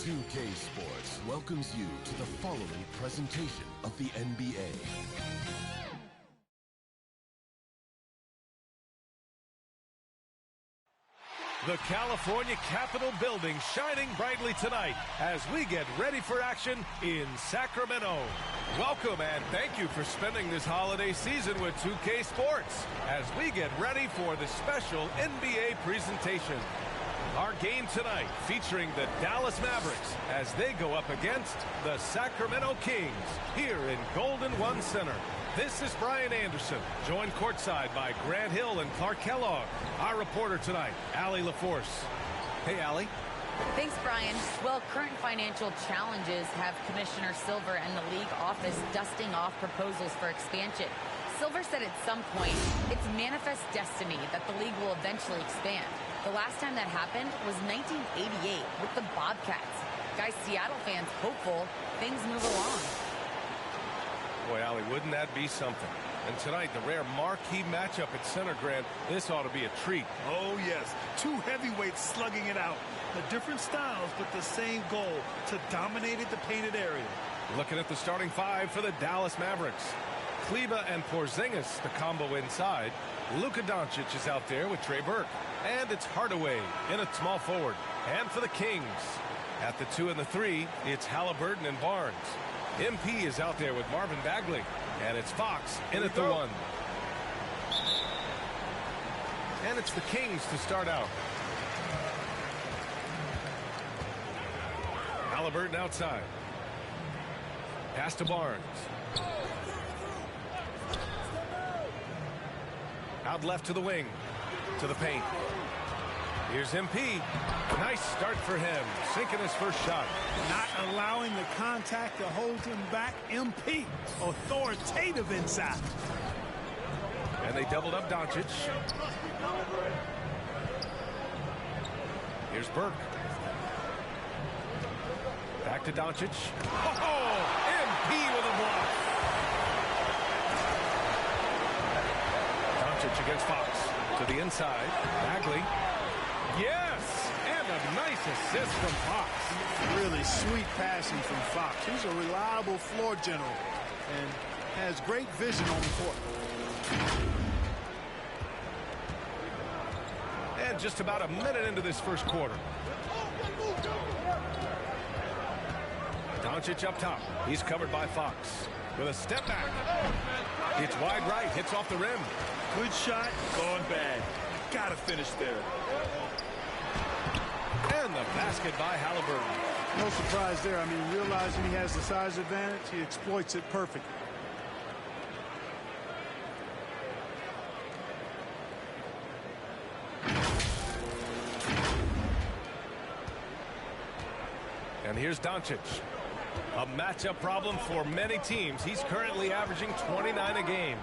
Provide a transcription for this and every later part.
2K Sports welcomes you to the following presentation of the NBA. The California Capitol building shining brightly tonight as we get ready for action in Sacramento. Welcome and thank you for spending this holiday season with 2K Sports as we get ready for the special NBA presentation. Our game tonight featuring the Dallas Mavericks as they go up against the Sacramento Kings here in Golden One Center. This is Brian Anderson, joined courtside by Grant Hill and Clarke Kellogg. Our reporter tonight, Allie LaForce. Hey, Allie. Thanks, Brian. Well, current financial challenges have Commissioner Silver and the league office dusting off proposals for expansion. Silver said at some point, it's manifest destiny that the league will eventually expand. The last time that happened was 1988 with the Bobcats. Guys, Seattle fans hopeful things move along. Boy, Allie, wouldn't that be something? And tonight, the rare marquee matchup at center, Grant. This ought to be a treat. Oh, yes. Two heavyweights slugging it out. The different styles, but the same goal, to dominate the painted area. Looking at the starting five for the Dallas Mavericks. Kleber and Porzingis, the combo inside. Luka Doncic is out there with Trey Burke. And it's Hardaway in a small forward. And for the Kings, at the 2 and the 3, it's Halliburton and Barnes. MP is out there with Marvin Bagley. And it's Fox in at the 1. And it's the Kings to start out. Halliburton outside. Pass to Barnes. Out left to the wing. To the paint. Here's MP. Nice start for him. Sinking his first shot. Not allowing the contact to hold him back. MP. Authoritative inside. And they doubled up Doncic. Here's Burke. Back to Doncic. Oh, MP with a block. Doncic against Fox. To the inside. Bagley. Yes! And a nice assist from Fox. Really sweet passing from Fox. He's a reliable floor general and has great vision on the court. And just about a minute into this first quarter. Doncic up top. He's covered by Fox. With a step back. It's wide right. Hits off the rim. Good shot. Gone bad. Gotta finish there. And the basket by Halliburton. No surprise there. I mean, realizing he has the size advantage, he exploits it perfectly. And here's Doncic. A matchup problem for many teams. He's currently averaging 29 a game.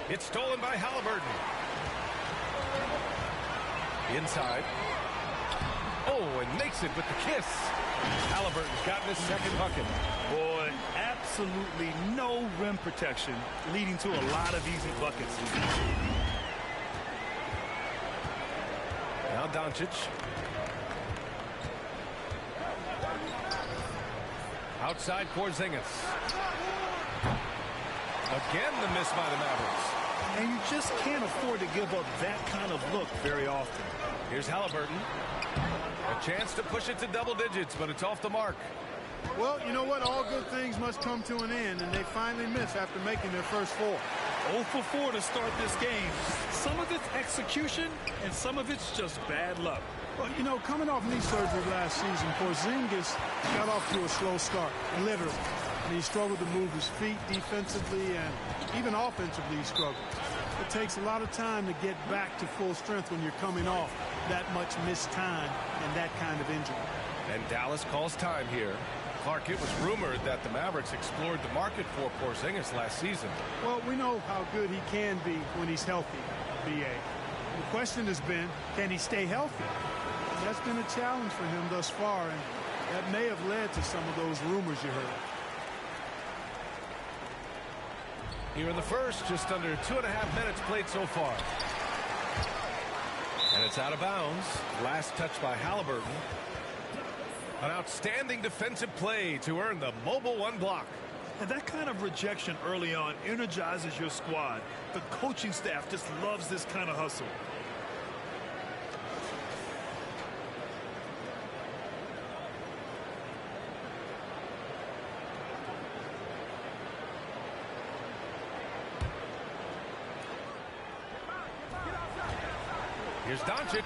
It's stolen by Halliburton. Inside. Oh, and makes it with the kiss. Halliburton's gotten his second bucket. Boy, absolutely no rim protection, leading to a lot of easy buckets. Now Doncic. Outside Porzingis. Again the miss by the Mavericks. And you just can't afford to give up that kind of look very often. Here's Halliburton. A chance to push it to double digits, but it's off the mark. Well, you know what? All good things must come to an end, and they finally miss after making their first 4. 0 for 4 to start this game. Some of it's execution, and some of it's just bad luck. Well, you know, coming off knee surgery last season, Porzingis got off to a slow start, literally. And he struggled to move his feet defensively, and even offensively he struggled. It takes a lot of time to get back to full strength when you're coming off that much missed time and that kind of injury. And Dallas calls time here. Clarke, it was rumored that the Mavericks explored the market for Porzingis last season. Well, we know how good he can be when he's healthy, B.A. The question has been, can he stay healthy? And that's been a challenge for him thus far, and that may have led to some of those rumors you heard. Here in the first, just under 2.5 minutes played so far. And it's out of bounds. Last touch by Halliburton. An outstanding defensive play to earn the mobile one block. And that kind of rejection early on energizes your squad. The coaching staff just loves this kind of hustle. Here's Doncic.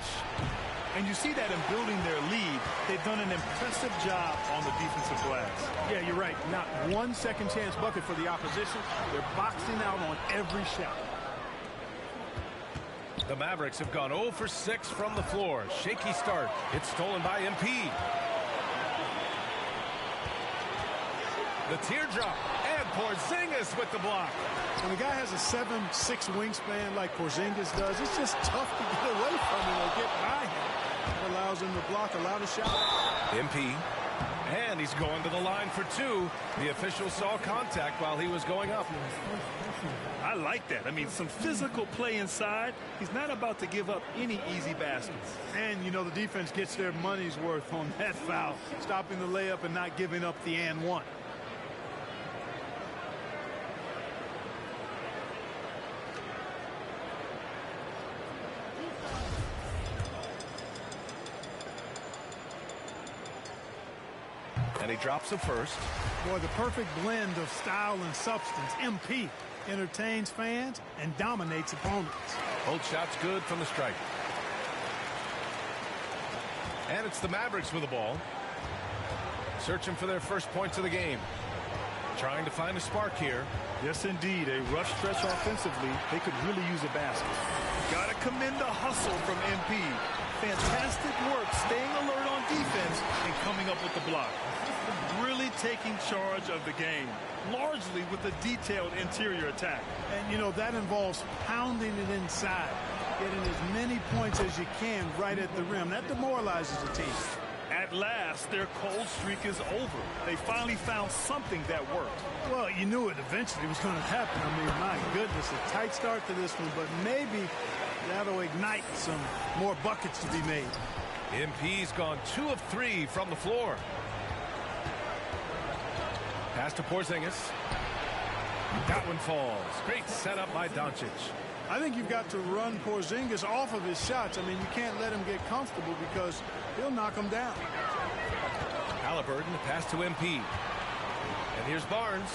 And you see that in building their lead, they've done an impressive job on the defensive glass. Yeah, you're right. Not one second chance bucket for the opposition. They're boxing out on every shot. The Mavericks have gone 0 for 6 from the floor. Shaky start. It's stolen by MP. The teardrop. And Porzingis with the block. When a guy has a 7'6" wingspan like Porzingis does, it's just tough to get away from him or get by him. It allows him to block a lot of shots. MP. And he's going to the line for 2. The official saw contact while he was going up. I like that. I mean, some physical play inside. He's not about to give up any easy baskets. And, you know, the defense gets their money's worth on that foul. Stopping the layup and not giving up the and one. And he drops the first. Boy, the perfect blend of style and substance. MP entertains fans and dominates opponents. Both shots good from the stripe. And it's the Mavericks with the ball. Searching for their first points of the game. Trying to find a spark here. Yes, indeed. A rough stretch offensively. They could really use a basket. Got to commend the hustle from MP. Fantastic work staying alert on defense and coming up with the block. Really taking charge of the game, largely with a detailed interior attack. And, you know, that involves pounding it inside, getting as many points as you can right at the rim. That demoralizes the team. At last, their cold streak is over. They finally found something that worked. Well, you knew it eventually was going to happen. I mean, my goodness, a tight start to this one, but maybe that'll ignite some more buckets to be made. MP's gone 2 of 3 from the floor. Pass to Porzingis. That one falls. Great setup by Doncic. I think you've got to run Porzingis off of his shots. I mean, you can't let him get comfortable because he'll knock him down. Halliburton, pass to MP. And here's Barnes.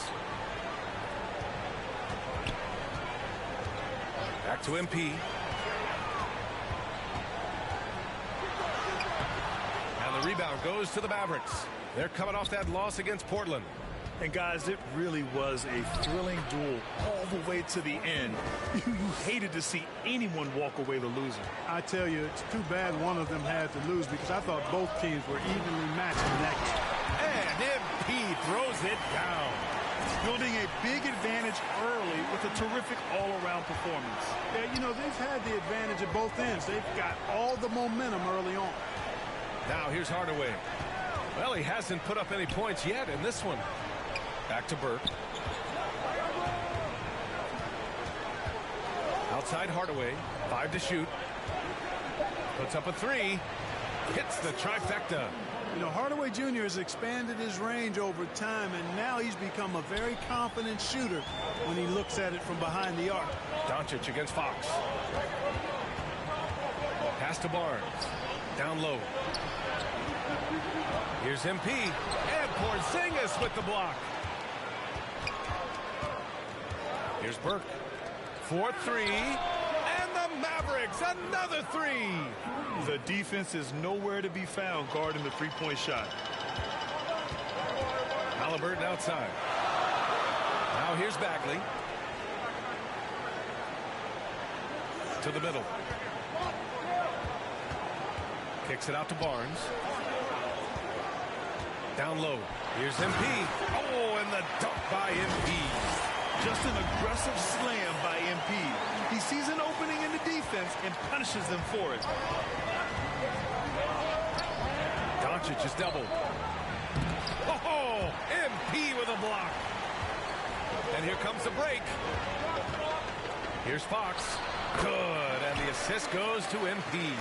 Back to MP. And the rebound goes to the Mavericks. They're coming off that loss against Portland. And guys, it really was a thrilling duel all the way to the end. You hated to see anyone walk away the loser. I tell you, it's too bad one of them had to lose because I thought both teams were evenly matched in that game. And MP throws it down. Building a big advantage early with a terrific all-around performance. Yeah, you know, they've had the advantage at both ends. They've got all the momentum early on. Now here's Hardaway. Well, he hasn't put up any points yet in this one. Back to Burke. Outside Hardaway. 5 to shoot. Puts up a 3. Hits the trifecta. You know, Hardaway Jr. has expanded his range over time, and now he's become a very confident shooter when he looks at it from behind the arc. Doncic against Fox. Pass to Barnes. Down low. Here's MP. And Porzingis with the block. Here's Burke. 4-3. And the Mavericks, another 3. The defense is nowhere to be found guarding the three-point shot. Halliburton outside. Now here's Bagley. To the middle. Kicks it out to Barnes. Down low. Here's MP. Oh, and the dunk by MP. Just an aggressive slam by MP. He sees an opening in the defense and punishes them for it. Doncic is doubled. Oh, MP with a block. And here comes the break. Here's Fox. Good, and the assist goes to MP.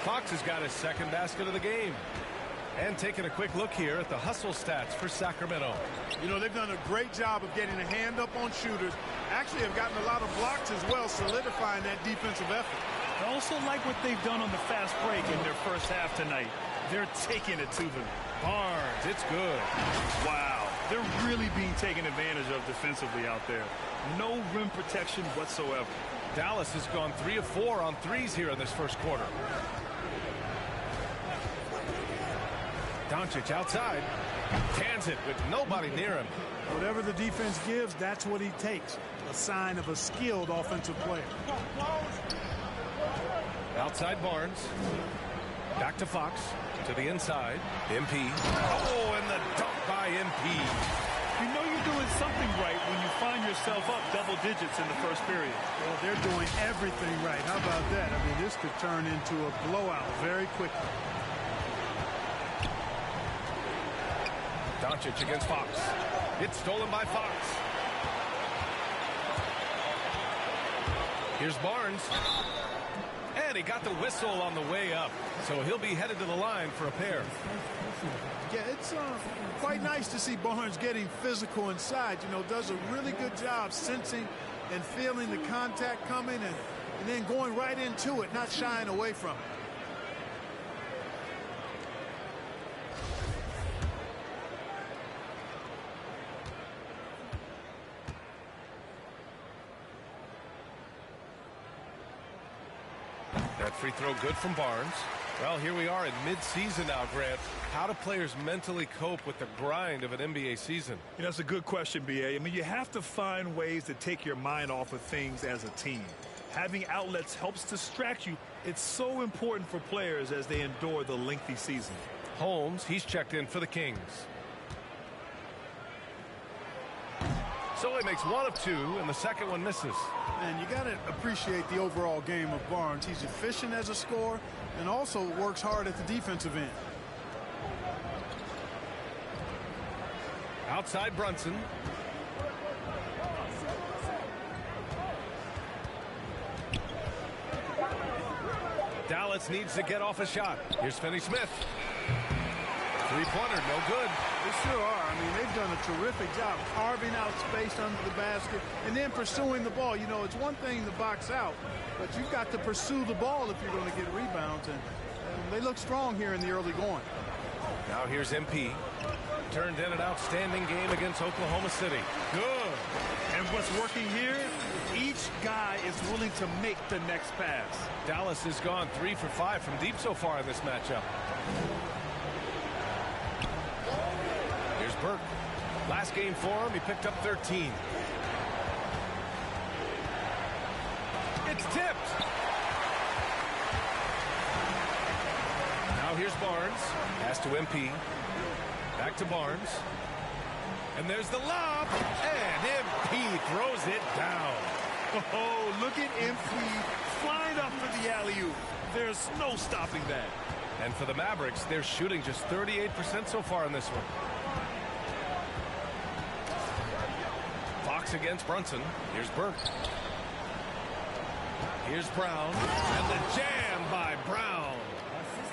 Fox has got his second basket of the game. And taking a quick look here at the hustle stats for Sacramento. You know, they've done a great job of getting a hand up on shooters. Actually have gotten a lot of blocks as well, solidifying that defensive effort. I also like what they've done on the fast break in their first half tonight. They're taking it to them. Barnes, it's good. Wow, they're really being taken advantage of defensively out there. No rim protection whatsoever. Dallas has gone 3 of 4 on threes here in this first quarter. Doncic outside. Cans it with nobody near him. Whatever the defense gives, that's what he takes. A sign of a skilled offensive player. Outside Barnes. Back to Fox. To the inside. MP. Oh, and the dunk by MP. You know you're doing something right when you find yourself up double digits in the first period. Well, they're doing everything right. How about that? I mean, this could turn into a blowout very quickly. Doncic against Fox. It's stolen by Fox. Here's Barnes. And he got the whistle on the way up. So he'll be headed to the line for a pair. Yeah, it's quite nice to see Barnes getting physical inside. You know, does a really good job sensing and feeling the contact coming and then going right into it, not shying away from it. That free throw good from Barnes. Well, here we are in mid-season now, Grant. How do players mentally cope with the grind of an NBA season? You know, that's a good question, B.A. I mean, you have to find ways to take your mind off of things as a team. Having outlets helps distract you. It's so important for players as they endure the lengthy season. Holmes, he's checked in for the Kings. So he makes 1 of 2, and the second one misses. And you got to appreciate the overall game of Barnes. He's efficient as a scorer and also works hard at the defensive end. Outside Brunson. Dallas needs to get off a shot. Here's Finney-Smith. Three-pointer, no good. They sure are. I mean, they've done a terrific job carving out space under the basket and then pursuing the ball. You know, it's one thing to box out, but you've got to pursue the ball if you're going to get rebounds. And they look strong here in the early going. Now here's MP. Turned in an outstanding game against Oklahoma City. Good. And what's working here, each guy is willing to make the next pass. Dallas has gone 3 for 5 from deep so far in this matchup. Here's Burke. Last game for him, he picked up 13. It's tipped. Now here's Barnes. Pass to MP. Back to Barnes. And there's the lob. And MP throws it down. Oh, look at MP flying up for the alley-oop. There's no stopping that. And for the Mavericks, they're shooting just 38% so far in this one. Fox against Brunson. Here's Burke. Here's Brown. And the jam by Brown.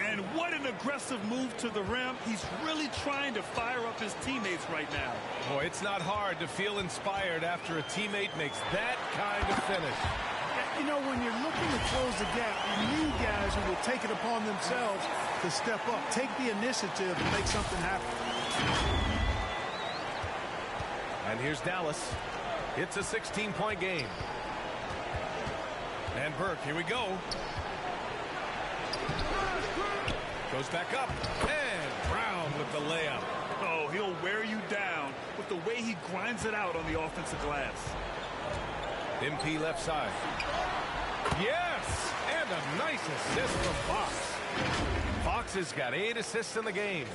And what an aggressive move to the rim. He's really trying to fire up his teammates right now. Boy, it's not hard to feel inspired after a teammate makes that kind of finish. You know, when you're looking to close the gap, you need guys who will take it upon themselves to step up, take the initiative and make something happen. And here's Dallas. It's a 16-point game. And Burke, here we go. Goes back up. And Brown with the layup. Oh, he'll wear you down with the way he grinds it out on the offensive glass. MP left side. Yes! And a nice assist from Fox. Fox has got 8 assists in the game.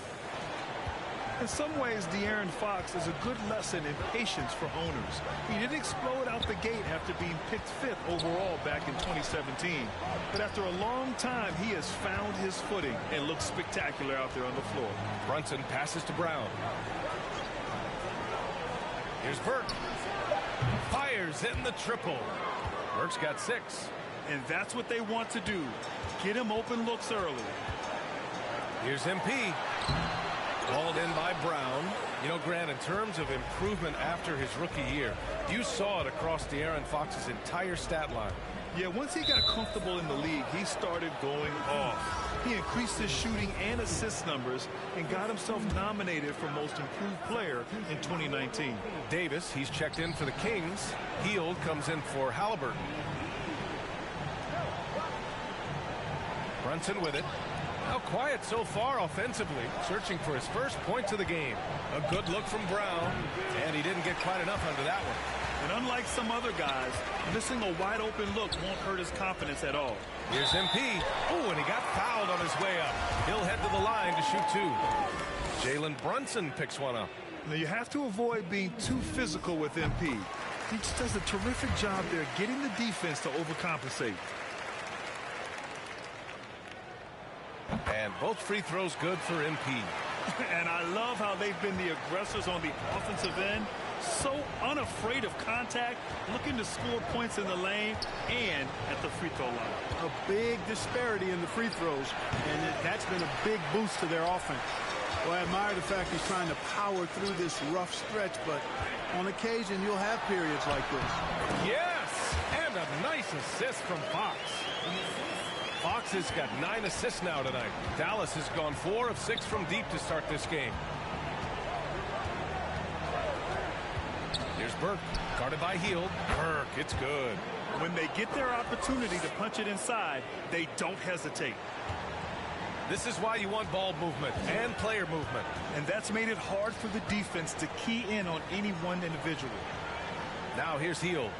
In some ways, De'Aaron Fox is a good lesson in patience for owners. He didn't explode out the gate after being picked 5th overall back in 2017. But after a long time, he has found his footing and looks spectacular out there on the floor. Brunson passes to Brown. Here's Burke. Fires in the triple. Burke's got 6. And that's what they want to do. Get him open looks early. Here's MP. Called in by Brown. You know, Grant, in terms of improvement after his rookie year, you saw it across De'Aaron Fox's entire stat line. Yeah, once he got comfortable in the league, he started going off. He increased his shooting and assist numbers and got himself nominated for Most Improved Player in 2019. Davis, he's checked in for the Kings. Hield comes in for Halliburton. Brunson with it. Now quiet so far offensively, searching for his first points of the game. A good look from Brown, and he didn't get quite enough under that one. And unlike some other guys, missing a wide open look won't hurt his confidence at all. Here's MP. Oh, and he got fouled on his way up. He'll head to the line to shoot 2. Jalen Brunson picks one up. Now you have to avoid being too physical with MP. He just does a terrific job there getting the defense to overcompensate. And both free throws good for MP. And I love how they've been the aggressors on the offensive end. So unafraid of contact, looking to score points in the lane and at the free throw line. A big disparity in the free throws, and that's been a big boost to their offense. Well, I admire the fact he's trying to power through this rough stretch, but on occasion you'll have periods like this. Yes! And a nice assist from Fox. Fox has got 9 assists now tonight. Dallas has gone 4 of 6 from deep to start this game. Here's Burke, guarded by Hield. Burke, it's good. When they get their opportunity to punch it inside, they don't hesitate. This is why you want ball movement and player movement. And that's made it hard for the defense to key in on any one individual. Now here's Hield.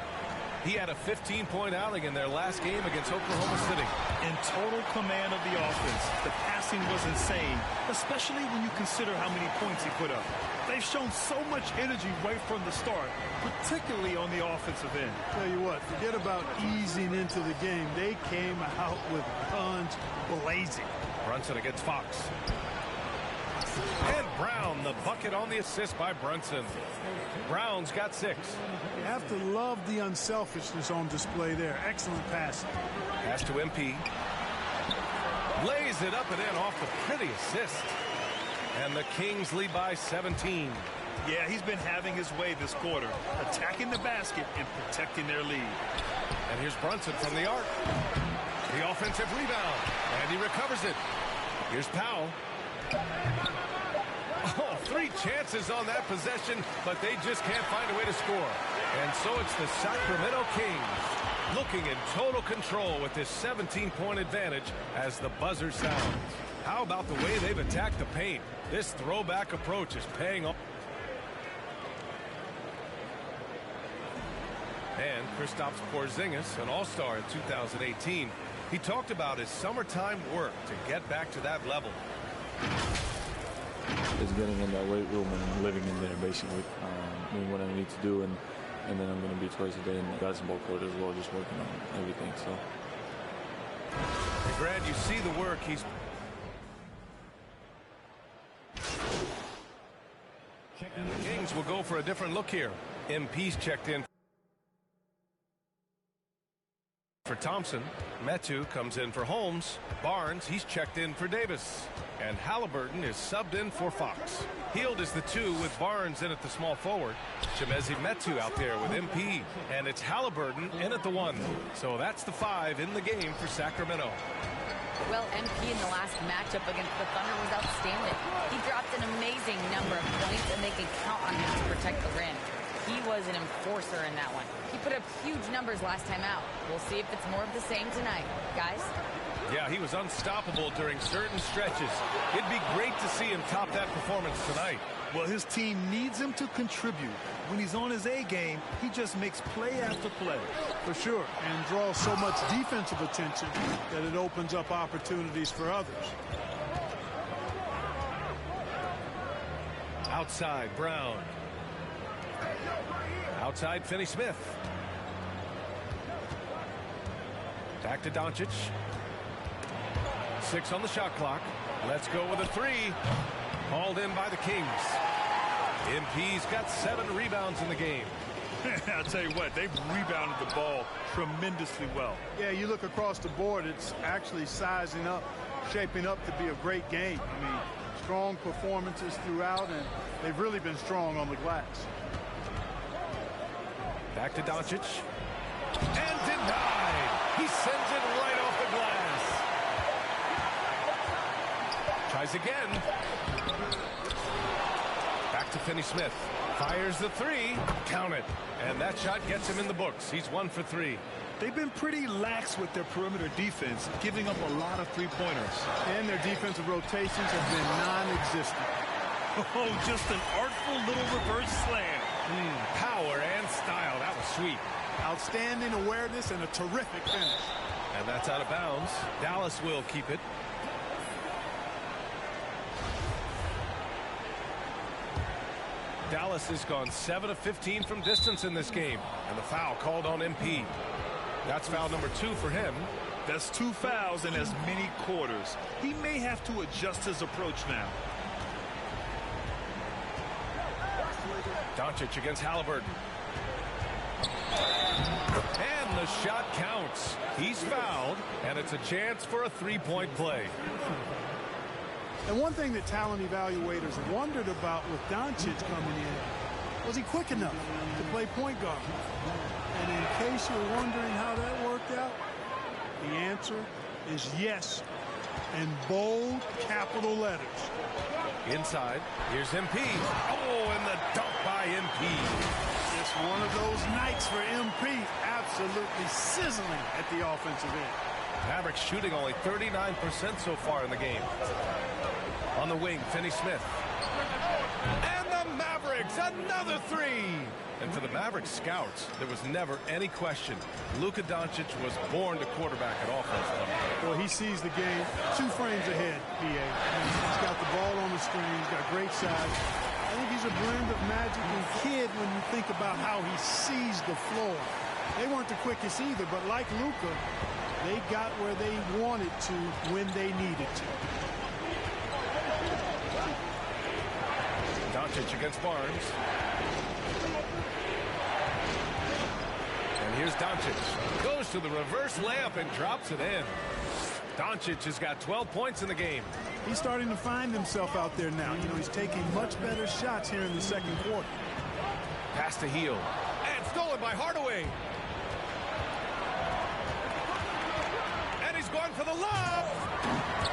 He had a 15-point outing in their last game against Oklahoma City. In total command of the offense, the passing was insane, especially when you consider how many points he put up. They've shown so much energy right from the start, particularly on the offensive end. Tell you what, forget about easing into the game. They came out with guns blazing. Brunson against Fox. And Brown, the bucket on the assist by Brunson. Brown's got 6. You have to love the unselfishness on display there. Excellent pass. Pass to MP. Lays it up and in off the pretty assist. And the Kings lead by 17. Yeah, he's been having his way this quarter, attacking the basket and protecting their lead. And here's Brunson from the arc. The offensive rebound. And he recovers it. Here's Powell. Oh, 3 chances on that possession, but they just can't find a way to score. And so it's the Sacramento Kings looking in total control with this 17-point advantage as the buzzer sounds. How about the way they've attacked the paint? This throwback approach is paying off. And Kristaps Porzingis, an all-star in 2018, he talked about his summertime work to get back to that level. It's getting in that weight room and living in there, basically, doing what I need to do, and then I'm going to be twice a day in the basketball court as well, just working on everything. So, and Grant, you see the work he's. And the Kings will go for a different look here. MP's checked in for Thompson. Metu comes in for Holmes. Barnes, he's checked in for Davis. And Halliburton is subbed in for Fox. Hield is the 2 with Barnes in at the small forward. Chimezie Metu out there with MP. And it's Halliburton in at the 1. So that's the 5 in the game for Sacramento. Well, MP in the last matchup against the Thunder was outstanding. He dropped an amazing number of points, and they can count on him to protect the rim. He was an enforcer in that one. He put up huge numbers last time out. We'll see if it's more of the same tonight. Guys? Yeah, he was unstoppable during certain stretches. It'd be great to see him top that performance tonight. Well, his team needs him to contribute. When he's on his A game, he just makes play after play. For sure, and draws so much defensive attention that it opens up opportunities for others. Outside, Brown. Outside, Finney-Smith. Back to Doncic. 6 on the shot clock. Let's go with a 3. Called in by the Kings. MP's got 7 rebounds in the game. I'll tell you what, they've rebounded the ball tremendously well. Yeah, you look across the board, it's actually sizing up, shaping up to be a great game. I mean, strong performances throughout, and they've really been strong on the glass. Back to Doncic. And denied. He sends it right off the glass. Tries again. Back to Finney-Smith. Fires the three. Count it. And that shot gets him in the books. He's 1 for 3. They've been pretty lax with their perimeter defense, giving up a lot of three-pointers. And their defensive rotations have been non-existent. Oh, just an artful little reverse slam. Power and style. That was sweet. Outstanding awareness and a terrific finish. And that's out of bounds. Dallas will keep it. Dallas has gone 7 of 15 from distance in this game. And the foul called on MP. That's foul number 2 for him. That's 2 fouls in as many quarters. He may have to adjust his approach now. Doncic against Halliburton. And the shot counts. He's fouled, and it's a chance for a three-point play. And one thing that talent evaluators wondered about with Doncic coming in, was he quick enough to play point guard? And in case you're wondering how that worked out, the answer is yes, in bold capital letters. Inside, here's MP. Oh, and the dunk by MP. It's one of those nights for MP, absolutely sizzling at the offensive end. Mavericks shooting only 39% so far in the game. On the wing, Finney-Smith. And the Mavericks, another three. And for the Mavericks scouts, there was never any question. Luka Doncic was born to quarterback at offense level. Well, he sees the game 2 frames ahead, PA. He's got the ball on the screen. He's got great size. I think he's a blend of Magic and Kidd when you think about how he sees the floor. They weren't the quickest either, but like Luka, they got where they wanted to when they needed to. Doncic against Barnes. And here's Doncic. Goes to the reverse layup and drops it in. Doncic has got 12 points in the game. He's starting to find himself out there now. You know, he's taking much better shots here in the second quarter. Pass to Heel. And stolen by Hardaway. And he's going for the lob.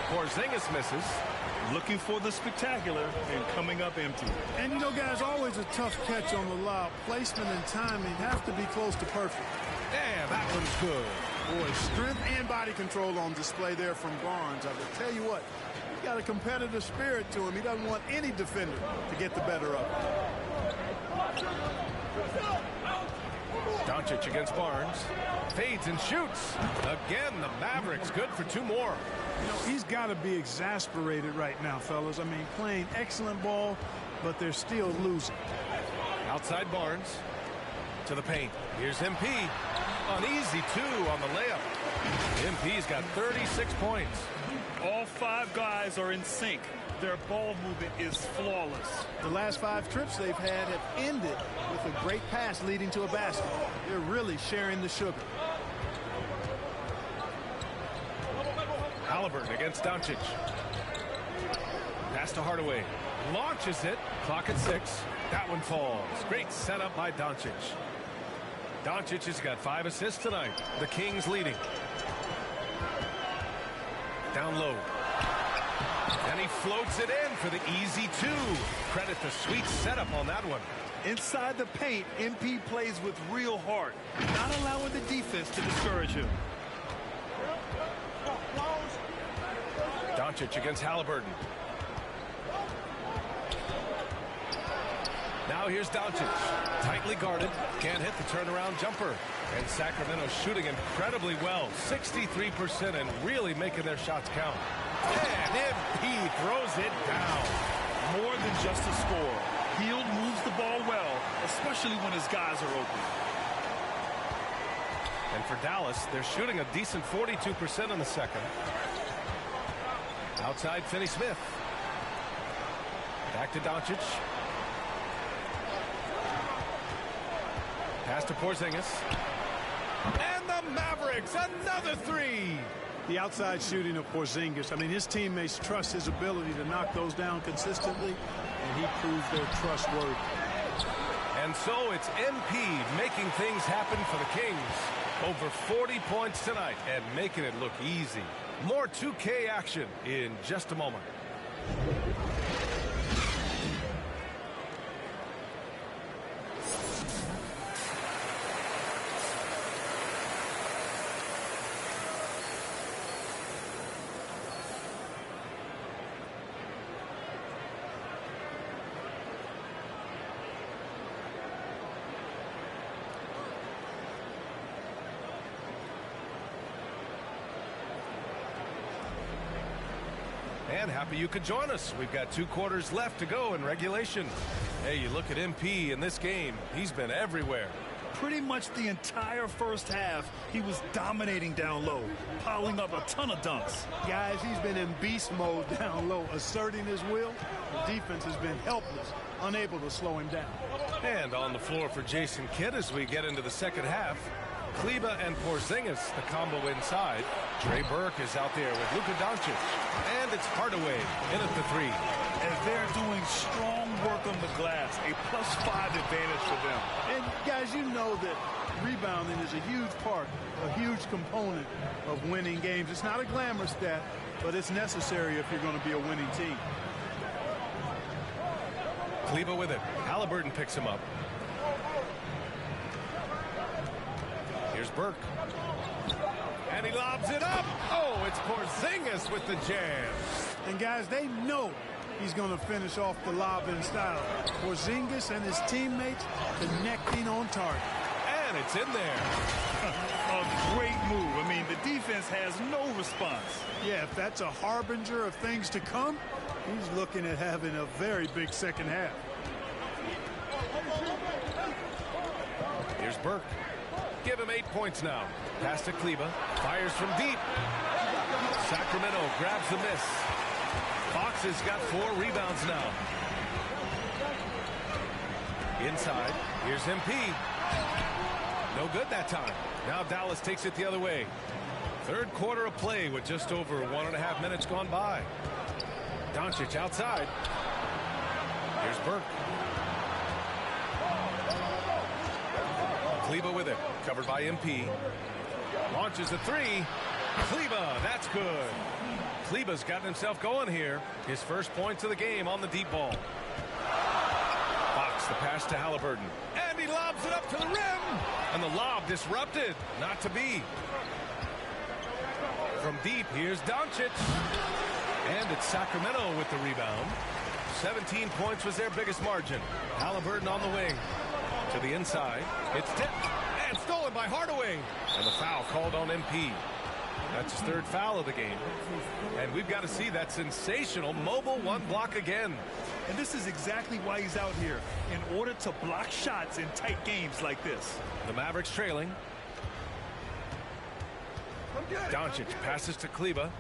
Porzingis misses. Looking for the spectacular and coming up empty. And, you know, guys, always a tough catch on the lob. Placement and timing have to be close to perfect. And that one's good. Boy, strength and body control on display there from Barnes. I will tell you what, he got a competitive spirit to him. He doesn't want any defender to get the better of him. Doncic against Barnes. Fades and shoots. Again, the Mavericks good for 2 more. You know, he's got to be exasperated right now, fellas. I mean, playing excellent ball, but they're still losing. Outside Barnes. To the paint. Here's MP. An easy 2 on the layup. MP's got 36 points. All 5 guys are in sync. Their ball movement is flawless. The last 5 trips they've had have ended with a great pass leading to a basket. They're really sharing the sugar. Halliburton against Doncic. Pass to Hardaway. Launches it. Clock at 6. That one falls. Great setup by Doncic. Doncic has got 5 assists tonight. The Kings leading. Down low. And he floats it in for the easy 2. Credit the sweet setup on that one. Inside the paint, MP plays with real heart, not allowing the defense to discourage him. Doncic against Halliburton. Now here's Doncic. Tightly guarded. Can't hit the turnaround jumper. And Sacramento shooting incredibly well. 63% and really making their shots count. And MP throws it down. More than just a score. Hield moves the ball well, especially when his guys are open. And for Dallas, they're shooting a decent 42% in the second. Outside Finney-Smith. Back to Doncic. Pass to Porzingis. And the Mavericks, another three. The outside shooting of Porzingis. I mean, his teammates trust his ability to knock those down consistently, and he proves they're trustworthy. And so it's MP making things happen for the Kings. Over 40 points tonight and making it look easy. More 2K action in just a moment. And happy you could join us. We've got 2 quarters left to go in regulation. Hey, you look at MP in this game, he's been everywhere. Pretty much the entire first half, he was dominating down low, piling up a ton of dunks. Guys, he's been in beast mode down low, asserting his will. The defense has been helpless, unable to slow him down. And on the floor for Jason Kidd as we get into the second half. Kleber and Porzingis, the combo inside. Trey Burke is out there with Luka Doncic. And it's Hardaway in at the 3. And they're doing strong work on the glass, a +5 advantage for them. And guys, you know that rebounding is a huge part, a huge component of winning games. It's not a glamour stat, but it's necessary if you're going to be a winning team. Kleber with it. Halliburton picks him up. Here's Burke. And he lobs it up. Oh, it's Porzingis with the jam. And guys, they know he's going to finish off the lob in style. Porzingis and his teammates connecting on target. And it's in there. A great move. I mean, the defense has no response. Yeah, if that's a harbinger of things to come, he's looking at having a very big second half. Here's Burke. Give him 8 points now. Pass to Kleber. Fires from deep. Sacramento grabs the miss. Fox has got 4 rebounds now. Inside. Here's MP. No good that time. Now Dallas takes it the other way. Third quarter of play with just over 1.5 minutes gone by. Doncic outside. Here's Burke. Kleber with it. Covered by MP. Launches a 3. Kleber, that's good. Kleber's gotten himself going here. His first points of the game on the deep ball. Fox, the pass to Halliburton. And he lobs it up to the rim. And the lob disrupted. Not to be. From deep, here's Doncic. And it's Sacramento with the rebound. 17 points was their biggest margin. Halliburton on the wing. To the inside. It's tipped. And stolen by Hardaway. And the foul called on MP. That's his 3rd foul of the game. And we've got to see that sensational mobile 1 block again. And this is exactly why he's out here, in order to block shots in tight games like this. The Mavericks trailing. Doncic passes to Kleber.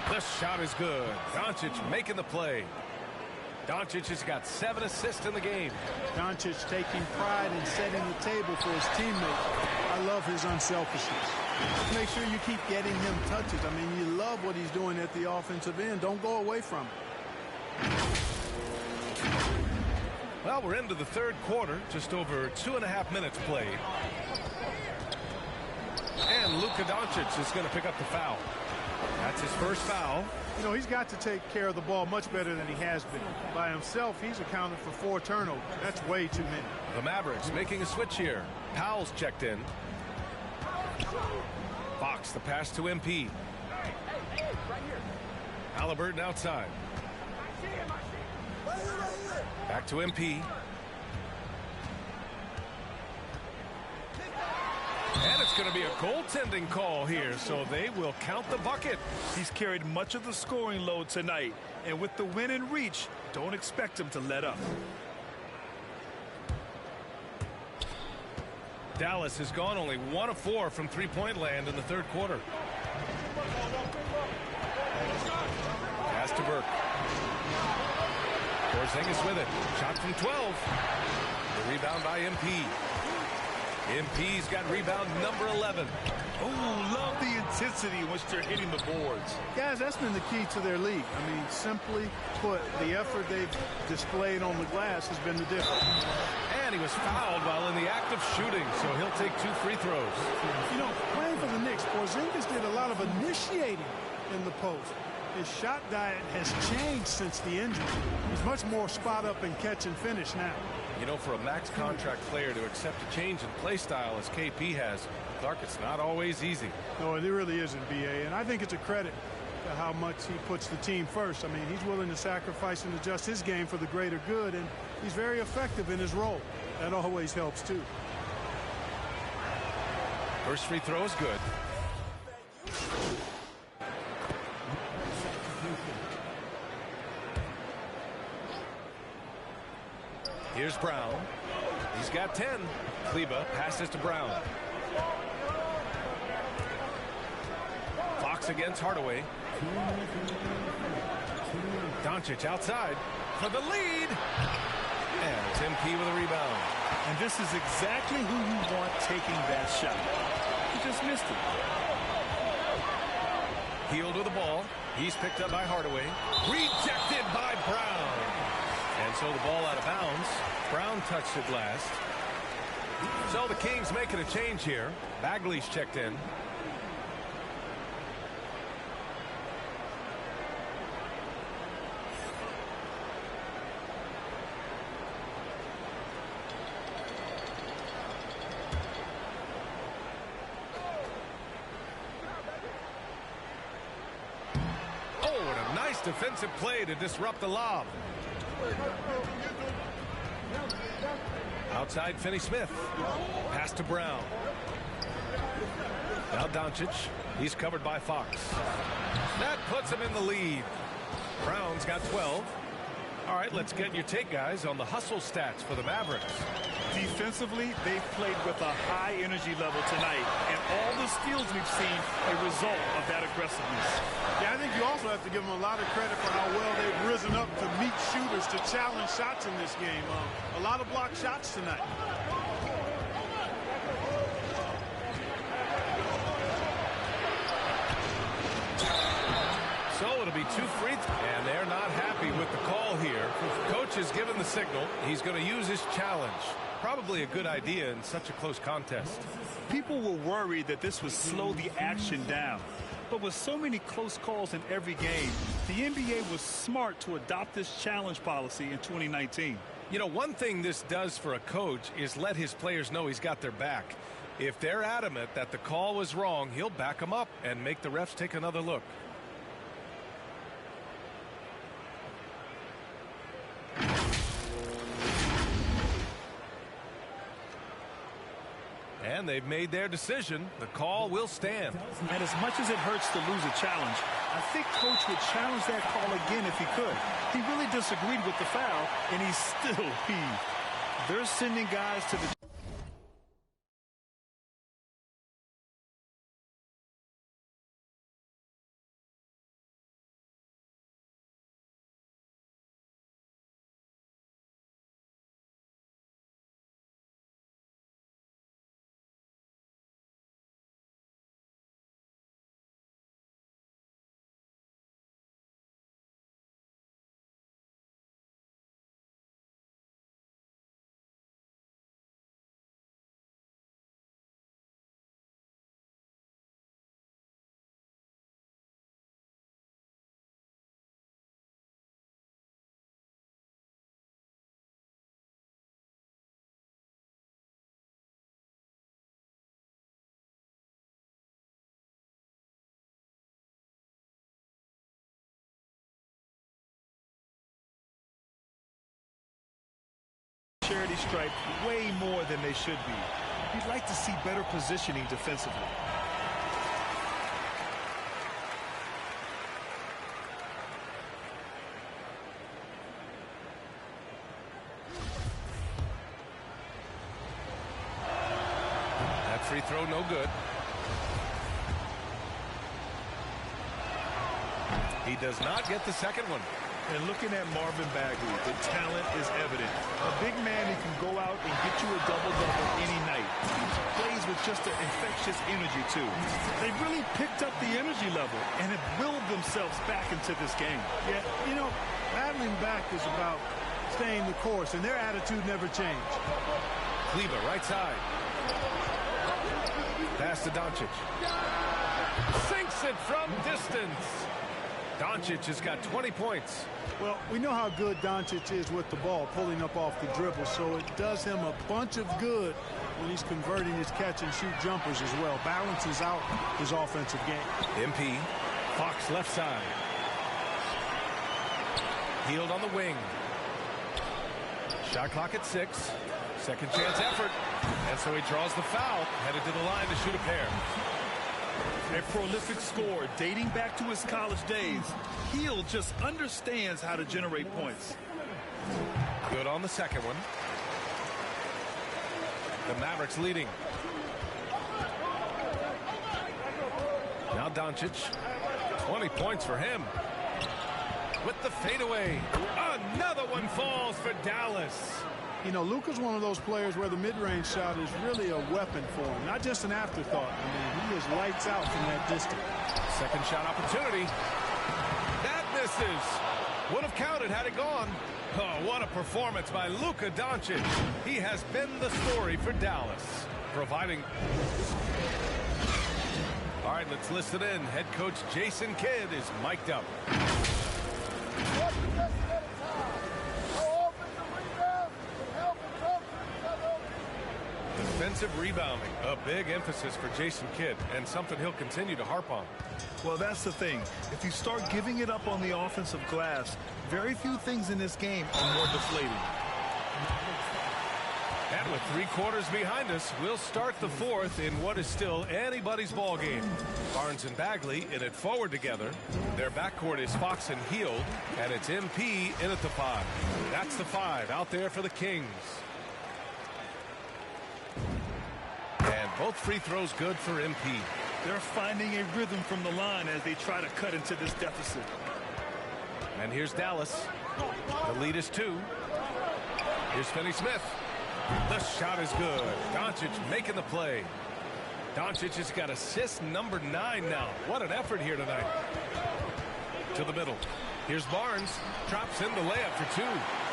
The shot is good. Doncic making the play. Doncic has got 7 assists in the game. Doncic taking pride in setting the table for his teammates. I love his unselfishness. Make sure you keep getting him touches. I mean, you love what he's doing at the offensive end. Don't go away from it. Well, we're into the third quarter. Just over 2.5 minutes played. And Luka Doncic is going to pick up the foul. That's his first foul. You know, he's got to take care of the ball much better than he has been. By himself, he's accounted for 4 turnovers. That's way too many. The Mavericks making a switch here. Powell's checked in. Fox, the pass to MP. Halliburton outside. Back to MP. And it's going to be a goaltending call here, so they will count the bucket. He's carried much of the scoring load tonight, and with the win in reach, don't expect him to let up. Dallas has gone only 1 of 4 from three-point land in the third quarter. Pass to Burke. Porzingis with it. Shot from 12. The rebound by MP. MP's got rebound number 11. Oh, love the intensity in which they're hitting the boards. Guys, that's been the key to their league. I mean, simply put, the effort they've displayed on the glass has been the difference. And he was fouled while in the act of shooting, so he'll take 2 free throws. You know, playing for the Knicks, Porzingis did a lot of initiating in the post. His shot diet has changed since the injury. He's much more spot up and catch and finish now. You know, for a max contract player to accept a change in play style as KP has, Clarke, it's not always easy. No, it really isn't, B.A. And I think it's a credit to how much he puts the team first. I mean, he's willing to sacrifice and adjust his game for the greater good, and he's very effective in his role. That always helps, too. First free throw is good. Here's Brown. He's got 10. Kleba passes to Brown. Fox against Hardaway. Doncic outside for the lead. And it's MP with a rebound. And this is exactly who you want taking that shot. He just missed it. Healed with the ball. He's picked up by Hardaway. Rejected by Brown. And so the ball out of bounds. Brown touched it last. So the Kings making a change here. Bagley's checked in. Oh, and a nice defensive play to disrupt the lob. Outside Finney-Smith. Pass to Brown. Now Doncic. He's covered by Fox. That puts him in the lead. Brown's got 12. All right, let's get your take, guys, on the hustle stats for the Mavericks. Defensively, they've played with a high energy level tonight, and all the steals we've seen a result of that aggressiveness. Yeah, I think you also have to give them a lot of credit for how well they've risen up to meet shooters, to challenge shots in this game. A lot of blocked shots tonight. So it'll be 2 free throws, and they're not happy with the call here. Coach has given the signal. He's going to use his challenge. Probably a good idea in such a close contest. People were worried that this would slow the action down. But with so many close calls in every game, the NBA was smart to adopt this challenge policy in 2019. You know, one thing this does for a coach is let his players know he's got their back. If they're adamant that the call was wrong, he'll back them up and make the refs take another look. And they've made their decision. The call will stand. And as much as it hurts to lose a challenge, I think Coach would challenge that call again if he could. He really disagreed with the foul, and he's still peeved. They're sending guys to the... charity stripe way more than they should be. You'd like to see better positioning defensively. That free throw no good. He does not get the second one. And looking at Marvin Bagley, the talent is evident. A big man who can go out and get you a double-double any night. He plays with just an infectious energy, too. They've really picked up the energy level and have willed themselves back into this game. Yeah, you know, battling back is about staying the course, and their attitude never changed. Kleber, right side. Pass to Doncic. Sinks it from distance. Doncic has got 20 points. Well, we know how good Doncic is with the ball, pulling up off the dribble, so it does him a bunch of good when he's converting his catch-and-shoot jumpers as well. Balances out his offensive game. MP, Fox left side. Healed on the wing. Shot clock at 6. Second chance effort. And so he draws the foul, headed to the line to shoot a pair. A prolific scorer dating back to his college days. Hield just understands how to generate points. Good on the second one. The Mavericks leading. Now Doncic. 20 points for him. With the fadeaway. Another one falls for Dallas. You know, Luka's one of those players where the mid-range shot is really a weapon for him, not just an afterthought. I mean, he is lights out from that distance. Second shot opportunity. That misses. Would have counted had it gone. Oh, what a performance by Luka Doncic. He has been the story for Dallas, providing. All right, let's listen in. Head coach Jason Kidd is mic'd up. Defensive rebounding, a big emphasis for Jason Kidd, and something he'll continue to harp on. Well, that's the thing. If you start giving it up on the offensive glass, very few things in this game are more deflating. And with 3 quarters behind us, we'll start the fourth in what is still anybody's ball game. Barnes and Bagley in it forward together. Their backcourt is Fox and Hield, and it's MP in at the 5. That's the 5 out there for the Kings. And both free throws good for MP. They're finding a rhythm from the line as they try to cut into this deficit. And here's Dallas. The lead is 2. Here's Finney-Smith. The shot is good. Doncic making the play. Doncic has got assist number 9 now. What an effort here tonight. To the middle. Here's Barnes. Drops in the layup for 2.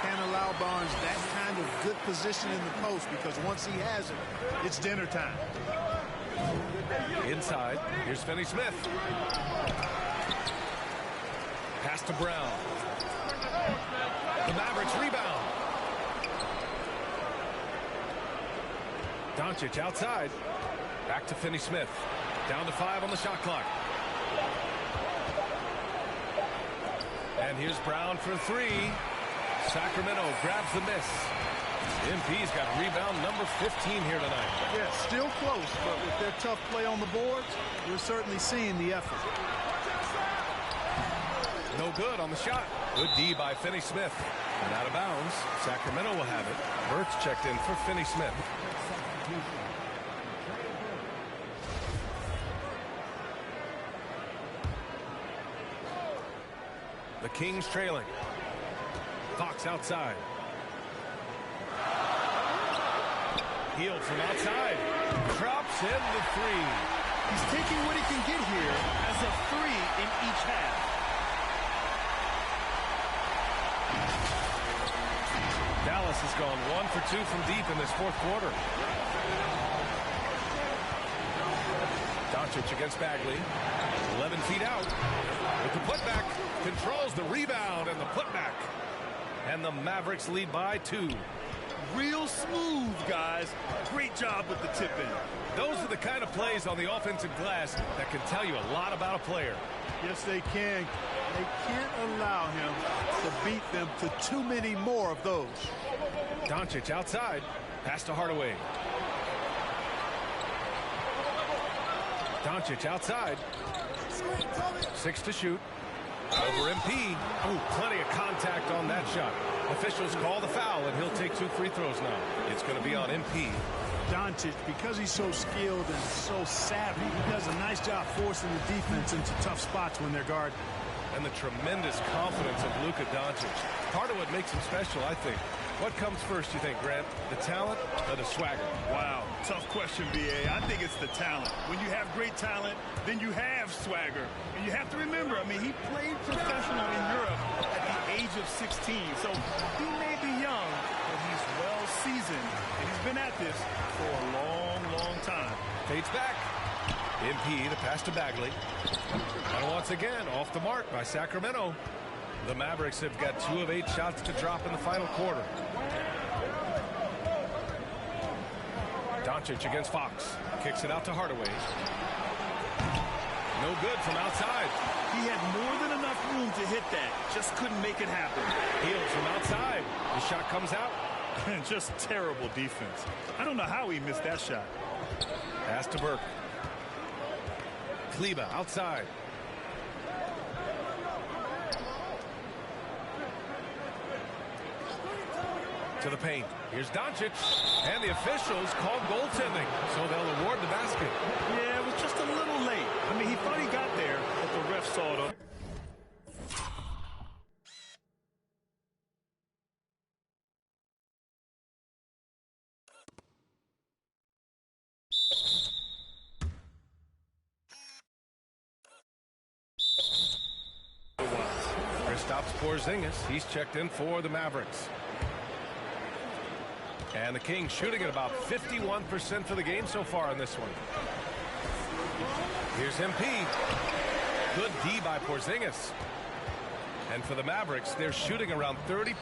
Can't allow Barnes that kind of good position in the post, because once he has it, it's dinner time. Inside. Here's Finney-Smith. Pass to Brown. The Mavericks rebound. Doncic outside. Back to Finney-Smith. Down to 5 on the shot clock. And here's Brown for 3. Sacramento grabs the miss. MP's got rebound number 15 here tonight. Yeah, still close, but with their tough play on the boards, we're certainly seeing the effort. No good on the shot. Good D by Finney-Smith. And out of bounds. Sacramento will have it. Burt's checked in for Finney-Smith. The Kings trailing. Fox outside. Hield from outside. Drops in the 3. He's taking what he can get here as a 3 in each half. Dallas has gone 1 for 2 from deep in this fourth quarter. Doncic against Bagley. 11 feet out. With the putback. Controls the rebound and the putback. And the Mavericks lead by 2. Real smooth, guys. Great job with the tip-in. Those are the kind of plays on the offensive glass that can tell you a lot about a player. Yes, they can. They can't allow him to beat them to too many more of those. Doncic outside. Pass to Hardaway. Doncic outside. 6 to shoot. Over MP. Oh, plenty of contact on that shot. Officials call the foul, and he'll take 2 free throws now. It's going to be on MP. Doncic, because he's so skilled and so savvy, he does a nice job forcing the defense into tough spots when they're guarded. and the tremendous confidence of Luka Doncic. Part of what makes him special, I think. What comes first, you think, Grant? The talent or the swagger? Wow, tough question, B.A. I think it's the talent. When you have great talent, then you have swagger. And you have to remember, I mean, he played professional in Europe at the age of 16. So he may be young, but he's well seasoned. And he's been at this for a long, long time. Fades back. MP, the pass to Bagley. And once again, off the mark by Sacramento. The Mavericks have got 2 of 8 shots to drop in the final quarter. Doncic against Fox. Kicks it out to Hardaway. No good from outside. He had more than enough room to hit that. Just couldn't make it happen. Healed from outside. The shot comes out. Just terrible defense. I don't know how he missed that shot. Pass to Burke. Kleber outside. To the paint. Here's Doncic. And the officials called goaltending, so they'll award the basket. Yeah, it was just a little late. I mean, he thought he got there, but the ref saw it. Kristaps Porzingis. He's checked in for the Mavericks. And the Kings shooting at about 51% for the game so far in this one. Here's MP. Good D by Porzingis. And for the Mavericks, they're shooting around 30%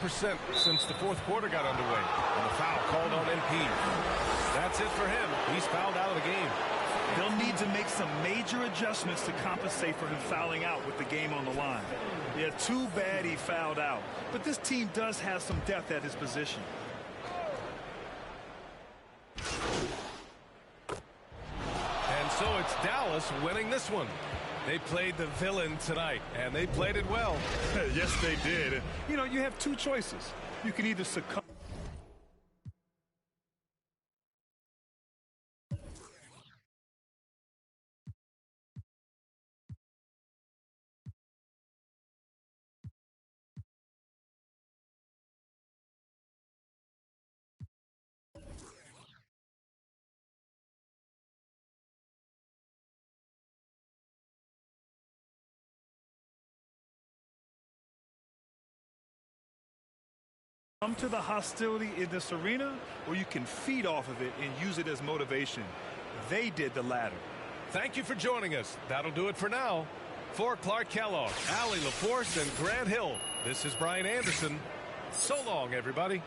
since the fourth quarter got underway. And the foul called on MP. That's it for him. He's fouled out of the game. They'll need to make some major adjustments to compensate for him fouling out with the game on the line. Yeah, too bad he fouled out. But this team does have some depth at his position. And so it's Dallas winning this one. They played the villain tonight, and they played it well. Yes, they did. You know, you have 2 choices. You can either succumb. Come to the hostility in this arena, or you can feed off of it and use it as motivation. They did the latter. Thank you for joining us. That'll do it for now. For Clarke Kellogg, Allie LaForce, and Grant Hill, this is Brian Anderson. So long, everybody.